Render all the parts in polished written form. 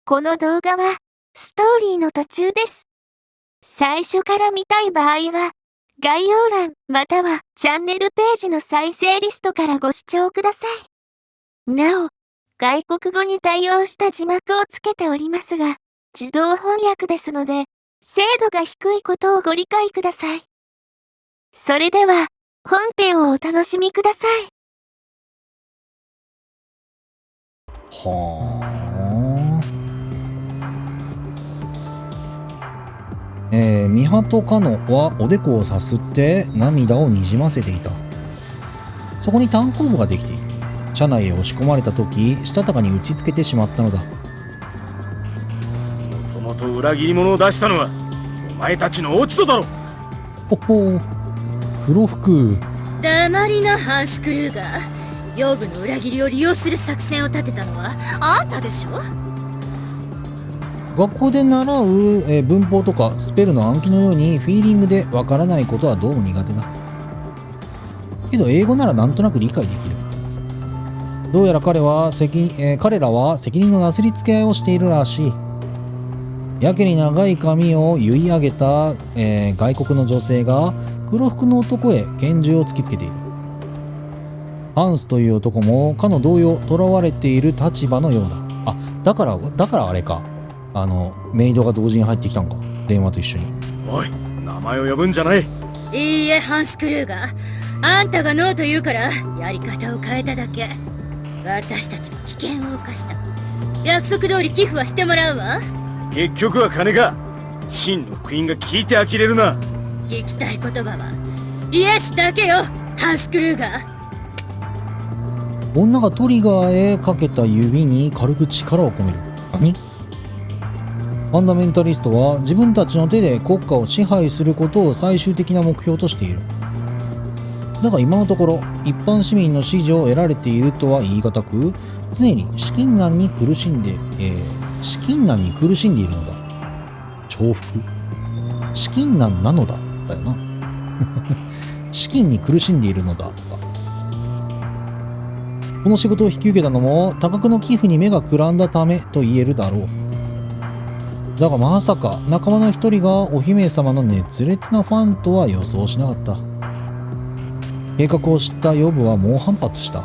この動画はストーリーの途中です。最初から見たい場合は概要欄またはチャンネルページの再生リストからご視聴ください。なお、外国語に対応した字幕をつけておりますが、自動翻訳ですので、精度が低いことをご理解ください。それでは、本編をお楽しみください。はあ。美羽とかのはおでこをさすって涙をにじませていた。そこに炭鉱部ができている。車内へ押し込まれた時、したたかに打ちつけてしまったのだ。もともと裏切り者を出したのはお前たちの落ち度だろ。ほほう、黒服。黙りな、ハンス・クルーガー。養父の裏切りを利用する作戦を立てたのはあんたでしょ。学校で習う、文法とかスペルの暗記のようにフィーリングでわからないことはどうも苦手だ。けど英語ならなんとなく理解できる。どうやら彼らは責任のなすりつけ合いをしているらしい。やけに長い髪を結い上げた、外国の女性が黒服の男へ拳銃を突きつけている。ハンスという男もかの同様囚われている立場のようだ。あ、だからあれか。メイドが同時に入ってきたんか。電話と一緒に。おい、名前を呼ぶんじゃない。いいえ、ハンス・クルーガー。あんたがノーと言うからやり方を変えただけ。私たちも危険を冒した。約束通り寄付はしてもらうわ。結局は金か。真の福音が聞いて呆れるな。聞きたい言葉はイエスだけよ、ハンス・クルーガー。女がトリガーへかけた指に軽く力を込める。何？ファンダメンタリストは自分たちの手で国家を支配することを最終的な目標としている。だが今のところ一般市民の支持を得られているとは言い難く、常に資金難に苦しんでいるのだ。重複。資金難なのだだよな。資金に苦しんでいるのだ。この仕事を引き受けたのも多額の寄付に目がくらんだためと言えるだろう。だがまさか仲間の一人がお姫様の熱烈なファンとは予想しなかった。計画を知ったヨブは猛反発した。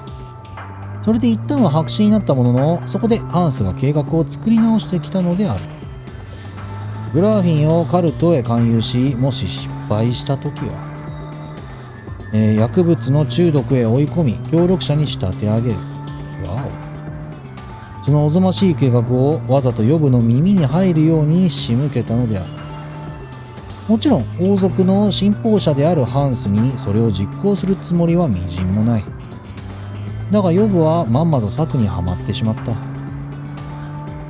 それで一旦は白紙になったものの、そこでハンスが計画を作り直してきたのである。グラーフィンをカルトへ勧誘し、もし失敗した時は、薬物の中毒へ追い込み協力者に仕立て上げる。わお。そのおぞましい計画をわざとヨブの耳に入るように仕向けたのである。もちろん王族の信奉者であるハンスにそれを実行するつもりはみじんもない。だがヨブはまんまと策にはまってしまった。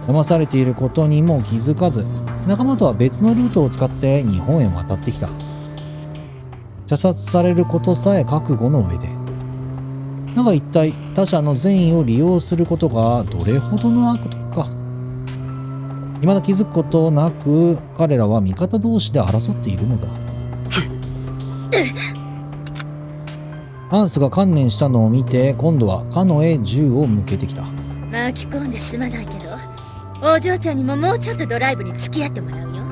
騙されていることにも気づかず、仲間とは別のルートを使って日本へ渡ってきた。射殺されることさえ覚悟の上で。だが一体他者の善意を利用することがどれほどの悪徳か。未だ気づくことなく彼らは味方同士で争っているのだ。ハンスが観念したのを見て今度はカノへ銃を向けてきた。巻き込んですまないけど、お嬢ちゃんにももうちょっとドライブに付き合ってもらうよ。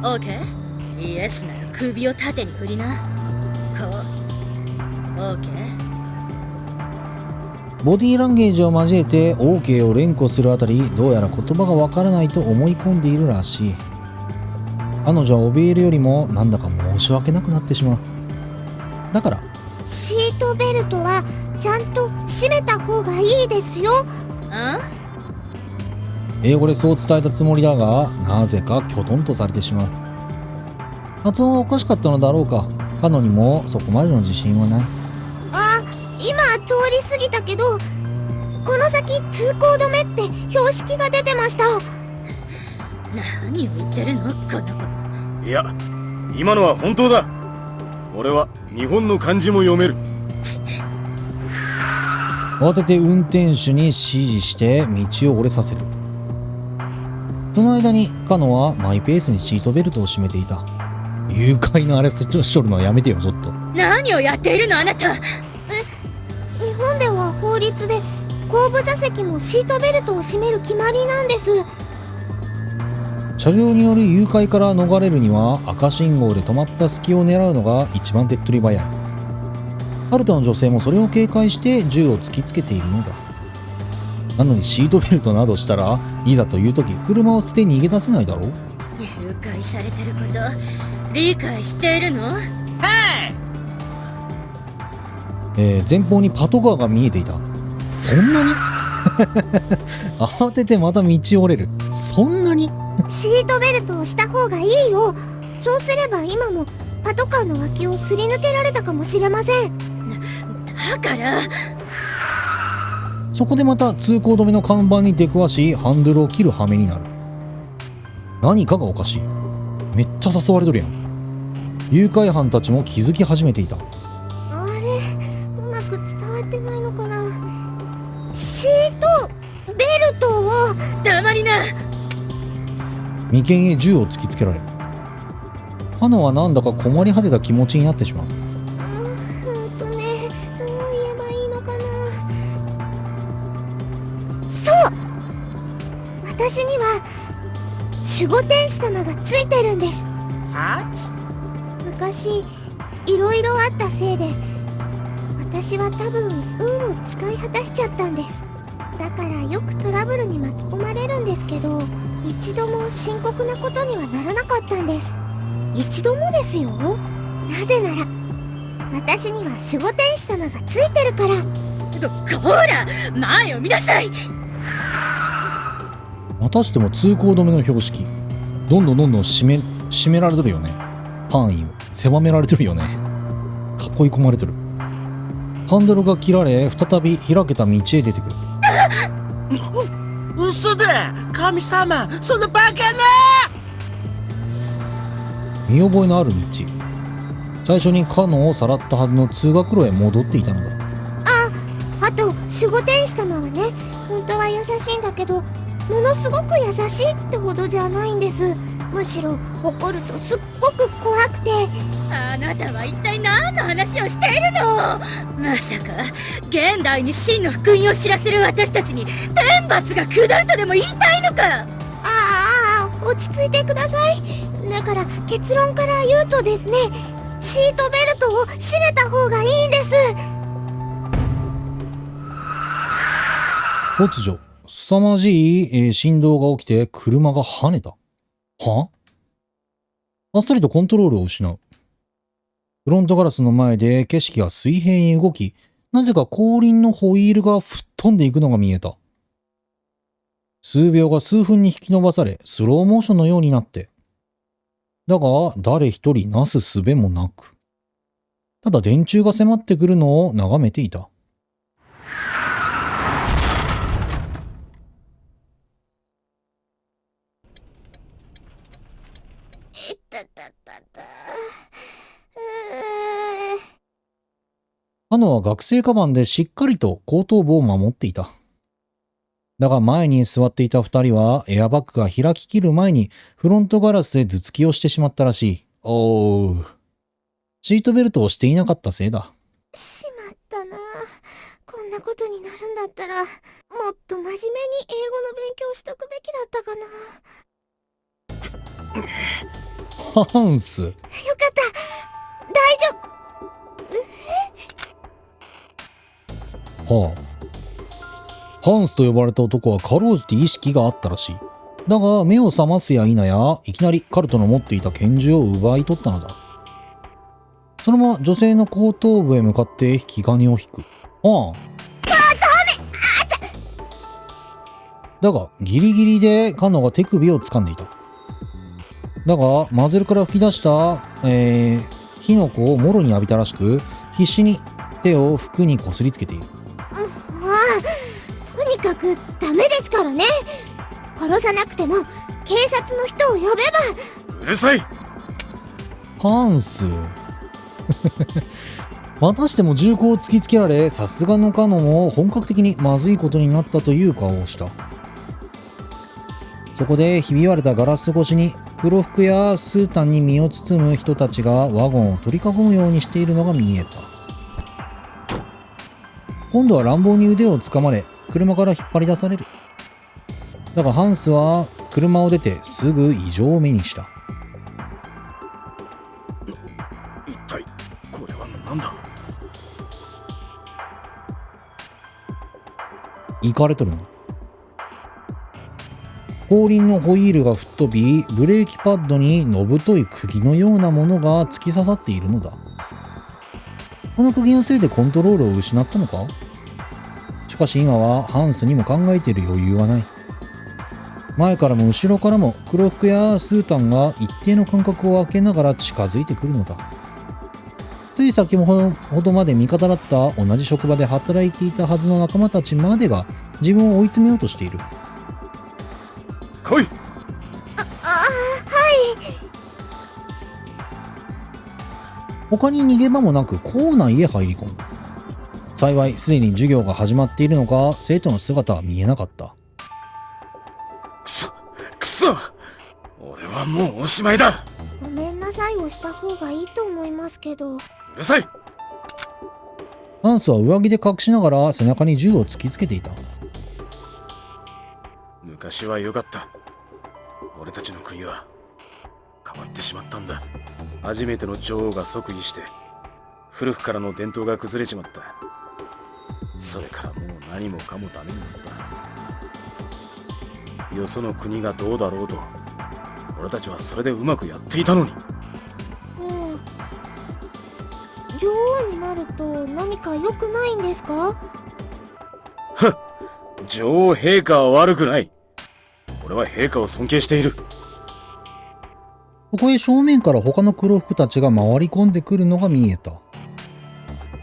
オーケー？イエスなら首を縦に振りな。こう。オーケー？ボディーランゲージを交えて OK を連呼するあたり、どうやら言葉がわからないと思い込んでいるらしい。彼女は怯えるよりもなんだか申し訳なくなってしまう。だからシートベルトはちゃんと締めた方がいいですよ。英語でそう伝えたつもりだが、なぜかきょとんとされてしまう。発音はおかしかったのだろうか。カノにもそこまでの自信はない。今通り過ぎたけど、この先通行止めって標識が出てました。何を言ってるのこの子。いや、今のは本当だ。俺は日本の漢字も読める。慌てて運転手に指示して道を折れさせる。その間にカノはマイペースにシートベルトを締めていた。誘拐のあれしとるのはやめてよ、ちょっと。何をやっているのあなた。日本では法律で後部座席もシートベルトを締める決まりなんです。車両による誘拐から逃れるには赤信号で止まった隙を狙うのが一番手っ取り早い。カルタの女性もそれを警戒して銃を突きつけているのだ。なのにシートベルトなどしたらいざという時車を捨て逃げ出せないだろう。誘拐されてること理解しているの？前方にパトカーが見えていた。そんなに慌ててまた道を折れる。そんなにシートベルトをした方がいいよ。そうすれば今もパトカーの脇をすり抜けられたかもしれません。だからそこでまた通行止めの看板に出くわしハンドルを切る羽目になる。何かがおかしい。めっちゃ誘われとるやん。誘拐犯たちも気づき始めていた。あれ、うまく伝わってないのかな。シートベルトを。黙りな。眉間へ銃を突きつけられる。カノはなんだか困り果てた気持ちになってしまう。どう言えばいいのかな。そう、私には守護天使様がついてるんです。昔いろいろあったせいで私は多分運を使い果たしちゃったんです。だからよくトラブルに巻き込まれるんですけど、一度も深刻なことにはならなかったんです。一度もですよ。なぜなら私には守護天使様がついてるから。こら前を見なさい。またしても通行止めの標識。どんどん締められてるよね。範囲を狭められてるよね。囲い込まれてる。ハンドルが切られ再び開けた道へ出てくる。嘘だ、神様、そのバカな。見覚えのある道。最初にカノをさらったはずの通学路へ戻っていたのだ。あと守護天使様はね、本当は優しいんだけどものすごく優しいってほどじゃないんです。むしろ怒るとすっごく怖くて。あなたは一体何の話をしているの？まさか現代に真の福音を知らせる私たちに天罰が下るとでも言いたいのか？落ち着いてください。だから結論から言うとですね、シートベルトを締めた方がいいんです。突如凄まじい振動が起きて車が跳ねた。は？あっさりとコントロールを失う。フロントガラスの前で景色が水平に動き、なぜか後輪のホイールが吹っ飛んでいくのが見えた。数秒が数分に引き延ばされ、スローモーションのようになって。だが、誰一人なすすべもなく。ただ電柱が迫ってくるのを眺めていた。ハノは学生カバンでしっかりと後頭部を守っていた。だが前に座っていた二人はエアバッグが開ききる前にフロントガラスで頭突きをしてしまったらしい。おう。シートベルトをしていなかったせいだ。しまったな。こんなことになるんだったらもっと真面目に英語の勉強しとくべきだったかな。ハンス。よかった。大丈夫。はあ。ハンスと呼ばれた男はかろうじて意識があったらしい。だが目を覚ますや否やいきなりカルトの持っていた拳銃を奪い取ったのだ。そのまま女性の後頭部へ向かって引き金を引く。だがギリギリでカノが手首を掴んでいた。だがマズルから噴き出した火の粉をもろに浴びたらしく、必死に手を服にこすりつけている。とにかくダメですからね。殺さなくても警察の人を呼べば。うるさい。ハンスまたしても銃口を突きつけられ、さすがのカノも本格的にまずいことになったという顔をした。そこでひび割れたガラス越しに黒服やスータンに身を包む人たちがワゴンを取り囲むようにしているのが見えた。今度は乱暴に腕をつかまれ車から引っ張り出される。だがハンスは車を出てすぐ異常を目にした。一体これは何だ。行かれとるの。後輪のホイールが吹っ飛び、ブレーキパッドにのぶとい釘のようなものが突き刺さっているのだ。この釘のせいでコントロールを失ったのか。しかし今はハンスにも考えている余裕はない。前からも後ろからも黒服やスータンが一定の間隔を空けながら近づいてくるのだ。つい先ほどまで味方だった同じ職場で働いていたはずの仲間たちまでが自分を追い詰めようとしている。来い。他に逃げ場もなく校内へ入り込む。幸いすでに授業が始まっているのか生徒の姿は見えなかった。くそ俺はもうおしまいだ。ごめんなさいをした方がいいと思いますけど。うるさい。ハンスは上着で隠しながら背中に銃を突きつけていた。昔は良かった。俺たちの国は変わってしまったんだ。初めての女王が即位して古くからの伝統が崩れちまった。それからもう何もかもダメになった。よその国がどうだろうと俺たちはそれでうまくやっていたのに。女王になると何か良くないんですか？女王陛下は悪くない。俺は陛下を尊敬している。ここへ正面から他の黒服たちが回り込んでくるのが見えた。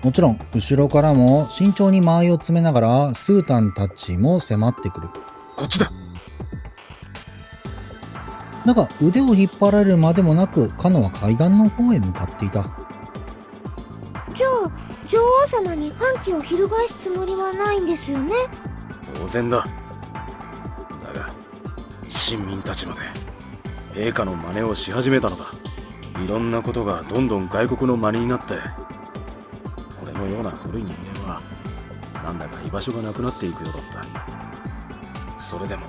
もちろん後ろからも慎重に間合いを詰めながらスータンたちも迫ってくる。こっちだ。だが腕を引っ張られるまでもなくカノは階段の方へ向かっていた。じゃあ女王様に反旗を翻すつもりはないんですよね？当然だ。だが市民たちまで陛下の真似をし始めたのだ。いろんなことがどんどん外国の真似になって、俺のような古い人間はなんだか居場所がなくなっていくようだった。それでも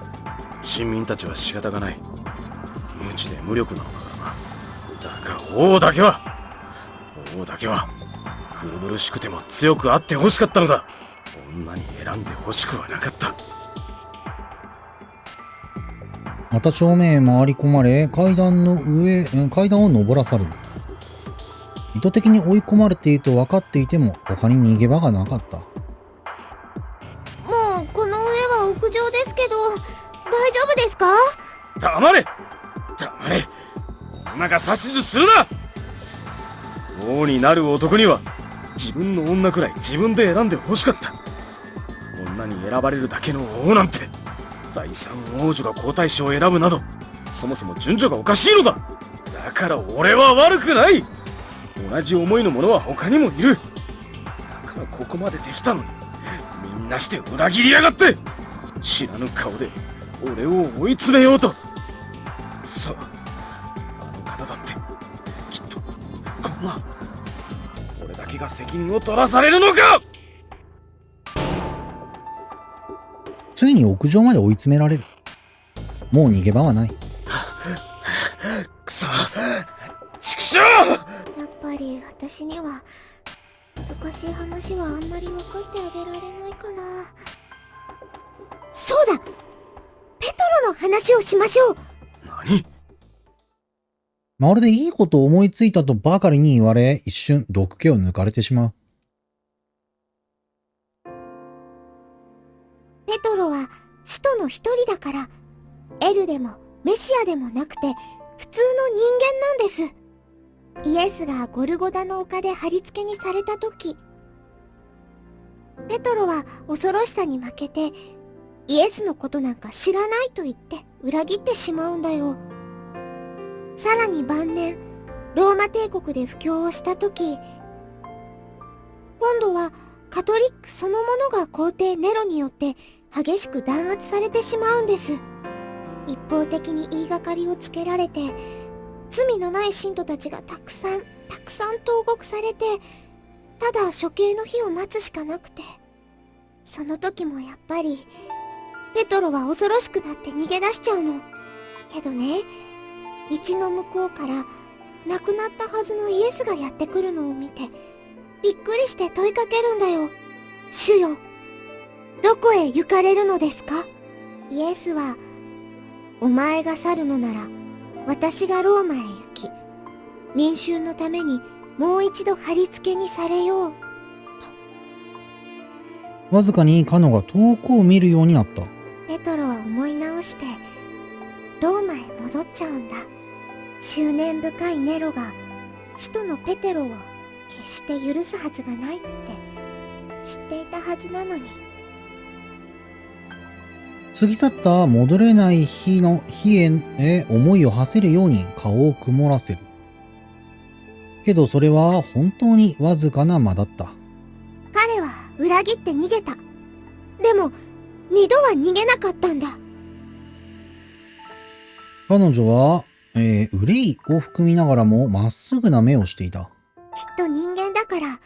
市民たちは仕方がない。無知で無力なのだからな。だが王だけは苦々しくても強くあってほしかったのだ。女に選んでほしくはなかった。また正面へ回り込まれ階段を登らされる。意図的に追い込まれていると分かっていても他に逃げ場がなかった。もうこの上は屋上ですけど大丈夫ですか？黙れ女が指図するな。王になる男には自分の女くらい自分で選んでほしかった。女に選ばれるだけの王なんて第三王女が皇太子を選ぶなどそもそも順序がおかしいのだ。だから俺は悪くない。同じ思いの者は他にもいる。だからここまでできたのにみんなして裏切りやがって。知らぬ顔で俺を追い詰めようと。そう、あの方だってきっとこんな俺だけが責任を取らされるのか。ついに屋上まで追い詰められる。もう逃げ場はない。くそ畜生。やっぱり私には難しい話はあんまり分かってあげられないかな。そうだ、ペトロの話をしましょう。何？まるでいいことを思いついたとばかりに言われ一瞬毒気を抜かれてしまう。ペトロは使徒の一人だから、エルでもメシアでもなくて普通の人間なんです。イエスがゴルゴダの丘で貼り付けにされた時、ペトロは恐ろしさに負けてイエスのことなんか知らないと言って裏切ってしまうんだよ。さらに晩年ローマ帝国で布教をした時、今度はカトリックそのものが皇帝ネロによって激しく弾圧されてしまうんです。一方的に言いがかりをつけられて、罪のない信徒たちがたくさん投獄されて、ただ処刑の日を待つしかなくて、その時もやっぱりペトロは恐ろしくなって逃げ出しちゃうの。けどね、道の向こうから亡くなったはずのイエスがやってくるのを見て、びっくりして問いかけるんだよ。主よ、どこへ行かれるのですか？イエスは、お前が去るのなら、私がローマへ行き、民衆のためにもう一度貼り付けにされよう。わずかにカノが遠くを見るようになった。ペトロは思い直して、ローマへ戻っちゃうんだ。執念深いネロが、使徒のペテロを決して許すはずがないって知っていたはずなのに。過ぎ去った戻れない日へ思いを馳せるように顔を曇らせる。けどそれは本当にわずかな間だった。彼は裏切って逃げた。でも、二度は逃げなかったんだ。彼女は、憂いを含みながらもまっすぐな目をしていた。きっと人間だから、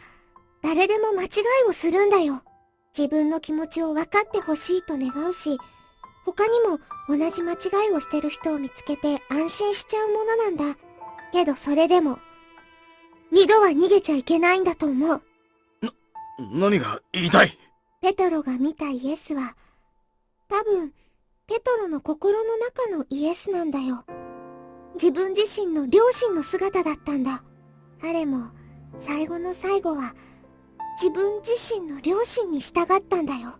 誰でも間違いをするんだよ。自分の気持ちを分かってほしいと願うし、他にも同じ間違いをしてる人を見つけて安心しちゃうものなんだ。けどそれでも、二度は逃げちゃいけないんだと思う。何が言いたい？ペトロが見たイエスは、多分、ペトロの心の中のイエスなんだよ。自分自身の良心の姿だったんだ。彼も、最後の最後は、自分自身の良心に従ったんだよ。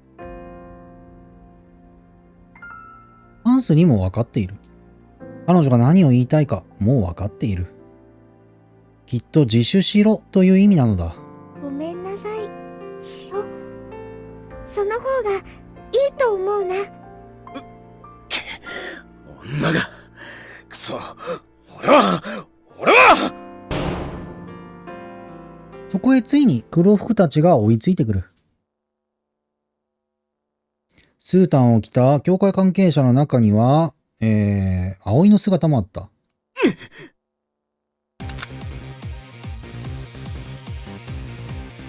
ハンスにも分かっている。彼女が何を言いたいかもう分かっている。きっと自首しろという意味なのだ。ごめんなさい、塩。その方がいいと思うな。女が、くそ、俺はそこへついに黒服たちが追いついてくる。スータンを着た教会関係者の中には、葵の姿もあった。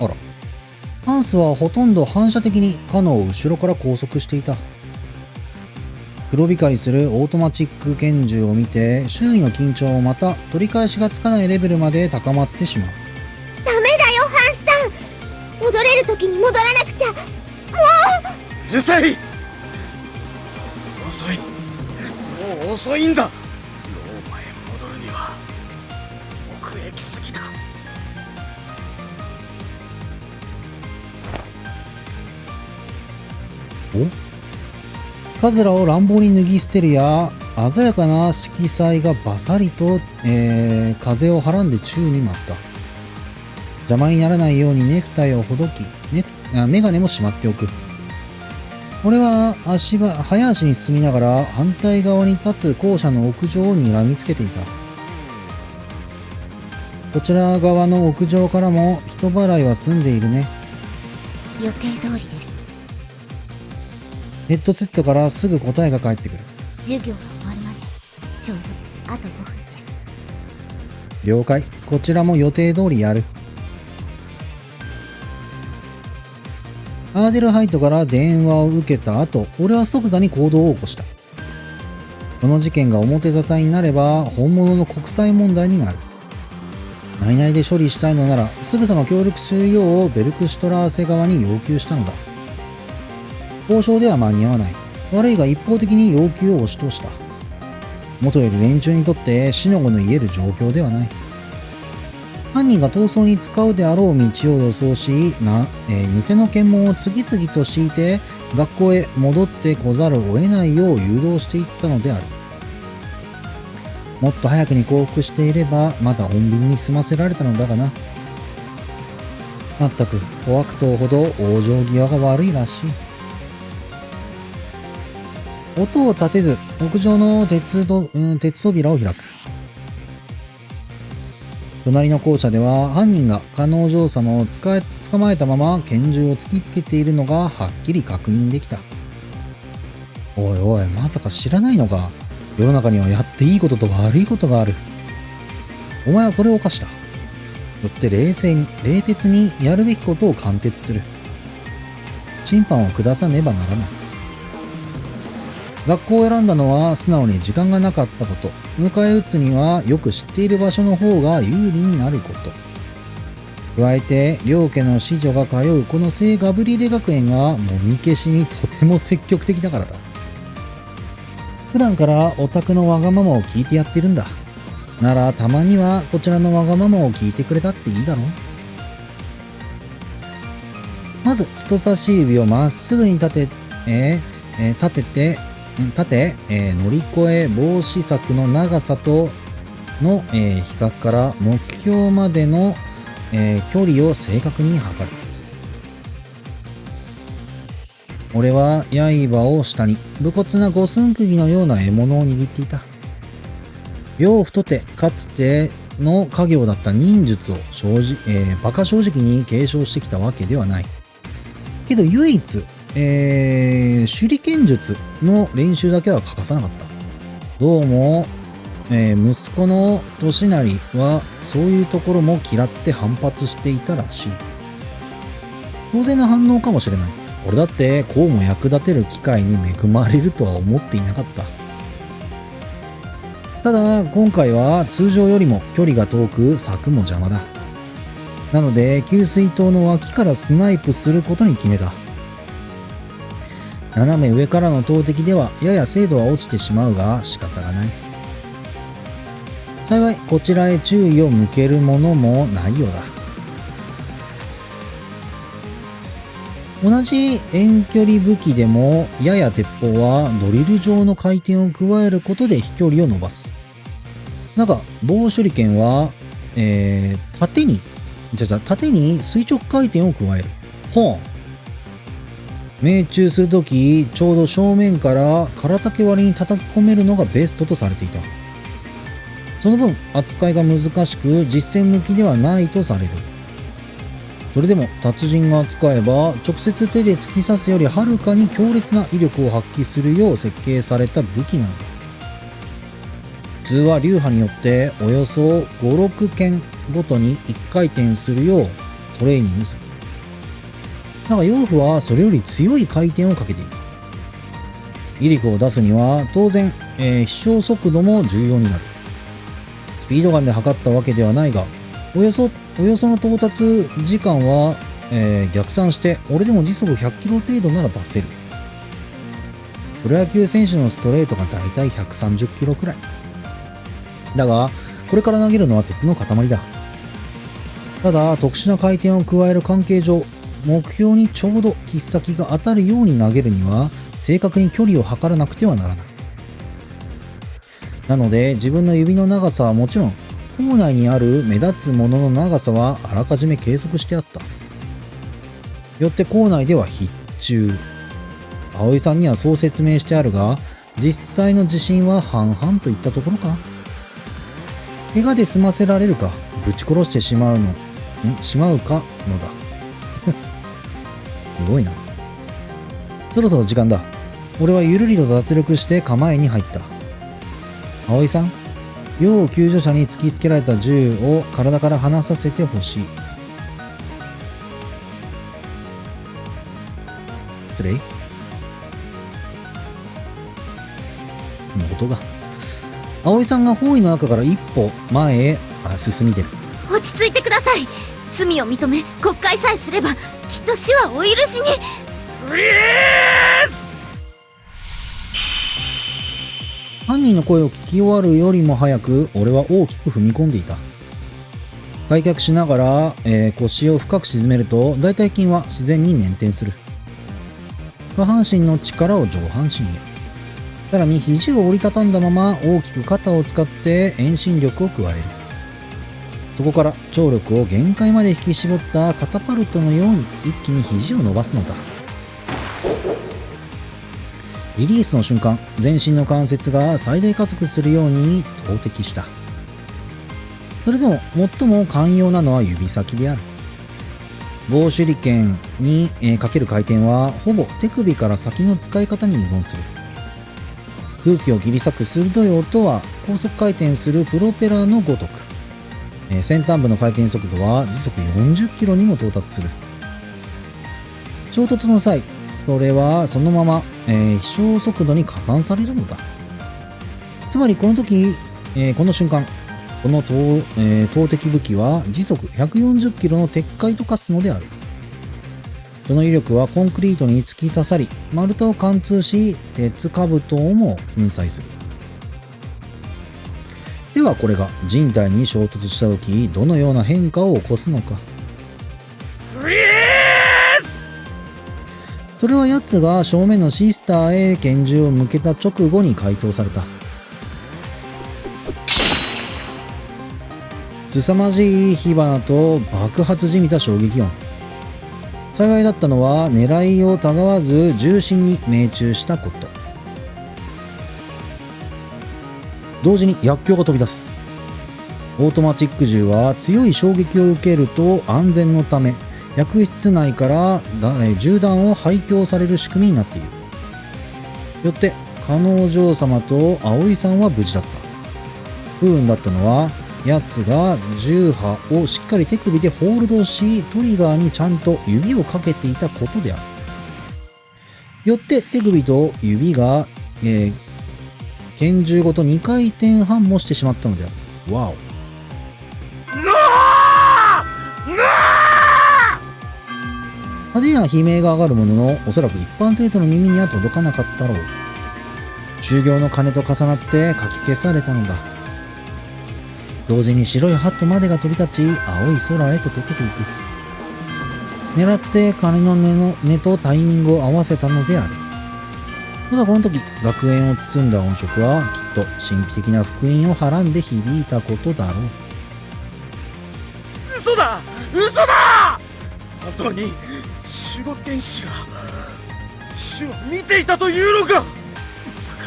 あら。ハンスはほとんど反射的にカノを後ろから拘束していた。黒光りするオートマチック拳銃を見て、周囲の緊張もまた取り返しがつかないレベルまで高まってしまう。ダメだよ、ハンスさん。戻れる時に戻らなくちゃ。もうるさい。遅い。もう遅いんだ。ローマへ戻るには遅れきすぎだ。カズラを乱暴に脱ぎ捨てるや、鮮やかな色彩がバサリと、風をはらんで宙に舞った。邪魔にならないようにネクタイをほどき、メガネもしまっておく。俺は早足に進みながら反対側に立つ校舎の屋上を睨みつけていた。こちら側の屋上からも人払いは済んでいるね。予定通りです。ヘッドセットからすぐ答えが返ってくる。授業が終わるまでちょうどあと5分です。了解。こちらも予定通りやる。アーデルハイトから電話を受けた後、俺は即座に行動を起こした。この事件が表沙汰になれば本物の国際問題になる。内々で処理したいのならすぐさま協力するようベルクシュトラーセ側に要求したのだ。交渉では間に合わない。悪いが一方的に要求を押し通した。元より連中にとって死の子の言える状況ではない。犯人が逃走に使うであろう道を予想し、偽の検問を次々と敷いて学校へ戻ってこざるを得ないよう誘導していったのである。もっと早くに降伏していればまだ穏便に済ませられたのだがな。まったく小悪党ほど往生際が悪いらしい。音を立てず屋上の鉄扉を開く。隣の校舎では犯人が観音嬢様を捕まえたまま拳銃を突きつけているのがはっきり確認できた。おいおい、まさか知らないのか。世の中にはやっていいことと悪いことがある。お前はそれを犯した。よって冷徹にやるべきことを貫徹する。審判を下さねばならない。学校を選んだのは素直に時間がなかったこと。迎え撃つにはよく知っている場所の方が有利になること。加えて、両家の子女が通うこの聖ガブリエレ学園がもみ消しにとても積極的だからだ。普段からオタクのわがままを聞いてやってるんだ。ならたまにはこちらのわがままを聞いてくれたっていいだろう。まず人差し指をまっすぐに立て、乗り越え防止柵の長さとの、比較から目標までの、距離を正確に測る。俺は刃を下に武骨な五寸釘のような獲物を握っていた。両太手かつての家業だった忍術を馬鹿正直に継承してきたわけではない。けど唯一、手裏剣術の練習だけは欠かさなかった。どうも、息子の利成はそういうところも嫌って反発していたらしい。当然の反応かもしれない。俺だってこうも役立てる機会に恵まれるとは思っていなかった。ただ今回は通常よりも距離が遠く柵も邪魔だ。なので給水塔の脇からスナイプすることに決めた。斜め上からの投擲ではやや精度は落ちてしまうが仕方がない。幸いこちらへ注意を向けるものもないようだ。同じ遠距離武器でもやや鉄砲はドリル状の回転を加えることで飛距離を伸ばす。だが棒手裏剣は、縦に垂直回転を加える。ほん。命中するときちょうど正面から空竹割りに叩き込めるのがベストとされていた。その分扱いが難しく実戦向きではないとされる。それでも達人が使えば直接手で突き刺すよりはるかに強烈な威力を発揮するよう設計された武器なのだ。普通は流派によっておよそ 5,6 剣ごとに1回転するようトレーニングする。だが養父はそれより強い回転をかけている。威力を出すには当然、飛翔速度も重要になる。スピードガンで測ったわけではないがおよその到達時間は、逆算して俺でも時速100キロ程度なら出せる。プロ野球選手のストレートがだいたい130キロくらいだが、これから投げるのは鉄の塊だ。ただ特殊な回転を加える関係上、目標にちょうど切っ先が当たるように投げるには正確に距離を測らなくてはならない。なので自分の指の長さはもちろん校内にある目立つものの長さはあらかじめ計測してあった。よって校内では必中。葵さんにはそう説明してあるが、実際の自信は半々といったところか。怪我で済ませられるか、ぶち殺してしまうかのだ。すごいな。そろそろ時間だ。俺はゆるりと脱力して構えに入った。葵さん、要救助者に突きつけられた銃を体から離させてほしい。失礼。音が。葵さんが包囲の中から一歩前へ進み出る。落ち着いてください。罪を認め国会さえすればきっと死はお許しに。犯人の声を聞き終わるよりも早く俺は大きく踏み込んでいた。開脚しながら、腰を深く沈めると大腿筋は自然に捻転する。下半身の力を上半身へ。さらに肘を折りたたんだまま大きく肩を使って遠心力を加える。そこから張力を限界まで引き絞ったカタパルトのように一気に肘を伸ばすのだ。リリースの瞬間、全身の関節が最大加速するように投擲した。それでも最も寛容なのは指先である。棒手裏剣にかける回転はほぼ手首から先の使い方に依存する。空気を切り裂く鋭い音は高速回転するプロペラのごとく、先端部の回転速度は時速40キロにも到達する。衝突の際、それはそのまま、飛翔速度に加算されるのだ。つまりこの時、この瞬間、この投擲武器は時速140キロの鉄塊と化すのである。その威力はコンクリートに突き刺さり、丸太を貫通し、鉄兜をも粉砕する。ではこれが人体に衝突した時、どのような変化を起こすのか。フリーズ。それはヤツが正面のシスターへ拳銃を向けた直後に回答された。凄まじい火花と爆発じみた衝撃音。幸いだったのは狙いをたがわず重心に命中したこと。同時に薬莢が飛び出す。オートマチック銃は強い衝撃を受けると安全のため薬室内から銃弾を排強される仕組みになっている。よって彼女様と葵さんは無事だった。不運だったのはやつが銃刃をしっかり手首でホールドし、トリガーにちゃんと指をかけていたことである。よって手首と指が、拳銃ごと2回転半もしてしまったのである。わお。派手な悲鳴が上がるものの、おそらく一般生徒の耳には届かなかったろう。修行の鐘と重なってかき消されたのだ。同時に白いハットまでが飛び立ち、青い空へと溶けていく。狙って鐘の音とタイミングを合わせたのである。だがこの時、学園を包んだ音色はきっと神秘的な福音をはらんで響いたことだろう。嘘だ嘘だ。本当に守護天使が主を見ていたというのか。まさか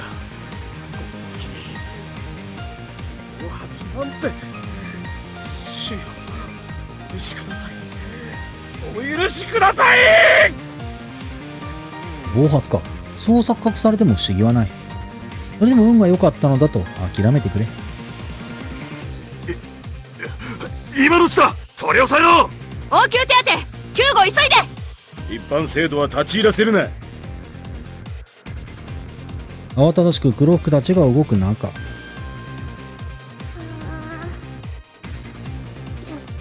この時にお初なんて。主よ、お許しください。お許しください。暴発か。そう錯覚されても不思議はない。それでも運が良かったのだと諦めてくれ。今のうちだ。取り押さえろ。応急手当て、救護急いで。一般生徒は立ち入らせるな。慌ただしく黒服たちが動く中、やっ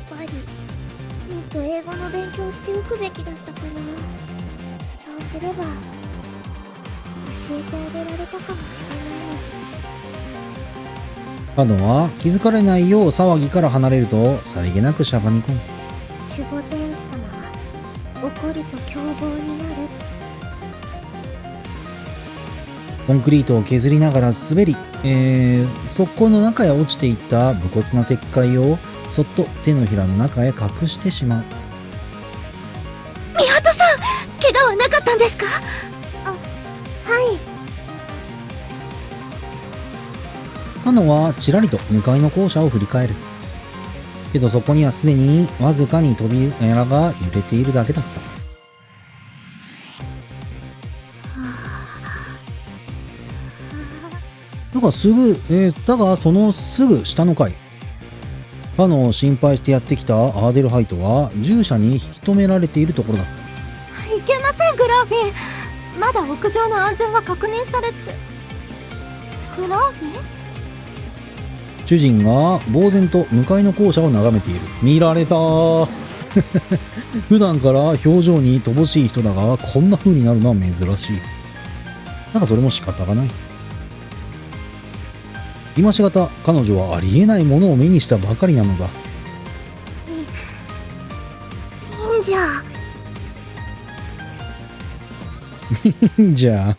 ぱりもっと英語の勉強しておくべきだったかな。そうすれば教えてあげられたかもしれないのに。カノは気づかれないよう騒ぎから離れるとさりげなくしゃがみ込む。守護天使様は怒ると凶暴になる。コンクリートを削りながら滑り、側溝の中へ落ちていった武骨な鉄塊をそっと手のひらの中へ隠してしまう。宮戸さん、怪我はなかったんですか？あ、はい。カノはちらりと向かいの校舎を振り返る。けどそこにはすでにわずかに扉が揺れているだけだった。だがそのすぐ下の階、カノを心配してやってきたアーデルハイトは従者に引き止められているところだった。いけません、グラーフィン。まだ屋上の安全が確認されて。グラーフィン？主人が呆然と向かいの校舎を眺めている。見られたー普段から表情に乏しい人だが、こんな風になるのは珍しい。なんかそれも仕方がない。今しがた彼女はありえないものを目にしたばかりなのだ。忍者。じゃあ